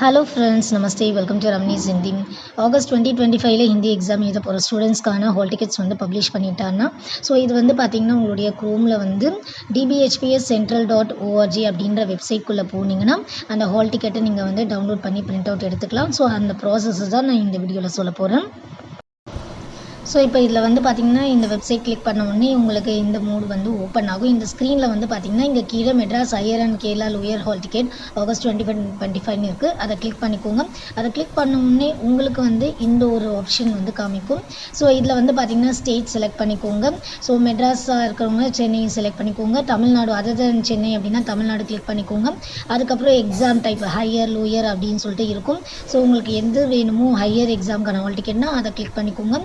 Hello friends, நமஸ்தே. Welcome to Ramnees Hindi. August 2025 Hindi exam எழுத போகிற ஸ்டூடெண்ட்ஸ்க்கான ஹால் டிக்கெட்ஸ் பப்ளிஷ் பண்ணிட்டாங்கன்னா, ஸோ இது பார்த்தீங்கன்னா உங்களுடைய க்ரோமில் dbhps.central.org அப்படின்ற வெப்சைட்குள்ளே போனீங்கன்னா அந்த ஹால் டிக்கெட்டை நீங்கள் டவுன்லோட் பண்ணி பிரிண்ட் அவுட் எடுத்துக்கலாம். ஸோ அந்த ப்ராசஸ் தான் நான் இந்த வீடியோவில் சொல்ல போகிறேன். ஸோ இப்போ இதில் பார்த்தீங்கன்னா இந்த வெப்சைட் கிளிக் பண்ண உடனே உங்களுக்கு இந்த மோடு ஓப்பன் ஆகும். இந்த ஸ்க்ரீனில் பார்த்தீங்கன்னா இங்கே கீழே Madras higher and Kerala lower hall ticket August 2025 இருக்குது. அதை கிளிக் பண்ணிக்கோங்க. அதை கிளிக் பண்ண உடனே உங்களுக்கு இந்த ஒரு ஆப்ஷன் காமிக்கும். ஸோ இதில் பார்த்தீங்கன்னா ஸ்டேட் செலக்ட் பண்ணிக்கோங்க. ஸோ மெட்ராஸாக இருக்கிறவங்க சென்னை செலக்ட் பண்ணிக்கோங்க. தமிழ்நாடு அதர் தென் சென்னை அப்படின்னா தமிழ்நாடு கிளிக் பண்ணிக்கோங்க. அதுக்கப்புறம் எக்ஸாம் டைப் ஹையர் லோயர் அப்படின்னு சொல்லிட்டு இருக்கும். ஸோ உங்களுக்கு எது வேணுமோ ஹையர் எக்ஸாமுக்கான ஹால் டிக்கெட்னா அதை கிளிக் பண்ணிக்கோங்க.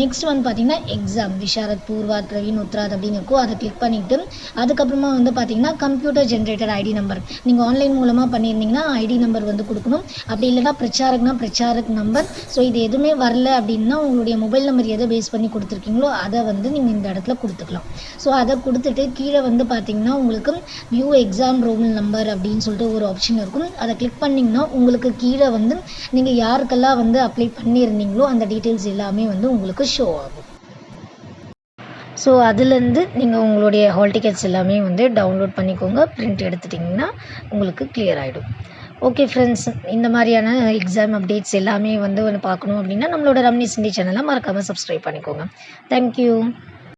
நெக்ஸ்ட் பார்த்தீங்கன்னா எக்ஸாம் விஷாரத், பூர்வாத், பிரவீன், உத்ராத் அப்படின்னு இருக்கும். அதை கிளிக் பண்ணிவிட்டு அதுக்கப்புறமா பார்த்தீங்கன்னா கம்ப்யூட்டர் ஜென்ரேட்டட் ஐடி நம்பர் நீங்கள் ஆன்லைன் மூலமாக பண்ணியிருந்தீங்கன்னா ஐடி நம்பர் கொடுக்கணும். அப்படி இல்லைனா பிரச்சாரக் நம்பர். ஸோ இது எதுவுமே வரல அப்படின்னா உங்களுடைய மொபைல் நம்பர் எதை பேஸ் பண்ணி கொடுத்துருக்கீங்களோ அதை நீங்கள் இந்த இடத்துல கொடுத்துக்கலாம். ஸோ அதை கொடுத்துட்டு கீழே பார்த்தீங்கன்னா உங்களுக்கு வியூ எக்ஸாம் ரோல் நம்பர் அப்படின்னு சொல்லிட்டு ஒரு ஆப்ஷன் இருக்கும். அதை கிளிக் பண்ணிங்கன்னா உங்களுக்கு கீழே நீங்கள் யாருக்கெல்லாம் அப்ளை பண்ணியிருந்தீங்களோ அந்த டீட்டெயில்ஸ் எல்லாமே உங்களுக்கு ஷோ ஆகும். ஸோ அதுலேருந்து நீங்கள் உங்களுடைய ஹால் டிக்கெட்ஸ் எல்லாமே டவுன்லோட் பண்ணிக்கோங்க. பிரிண்ட் எடுத்துட்டிங்கன்னா உங்களுக்கு கிளியர் ஆகிடும். ஓகே ஃப்ரெண்ட்ஸ், இந்த மாதிரியான எக்ஸாம் அப்டேட்ஸ் எல்லாமே பார்க்கணும் அப்படின்னா நம்மளோட ரம்னீஸ் ஹிந்தி சேனலை மறக்காமல் சப்ஸ்கிரைப் பண்ணிக்கோங்க. தேங்க்யூ.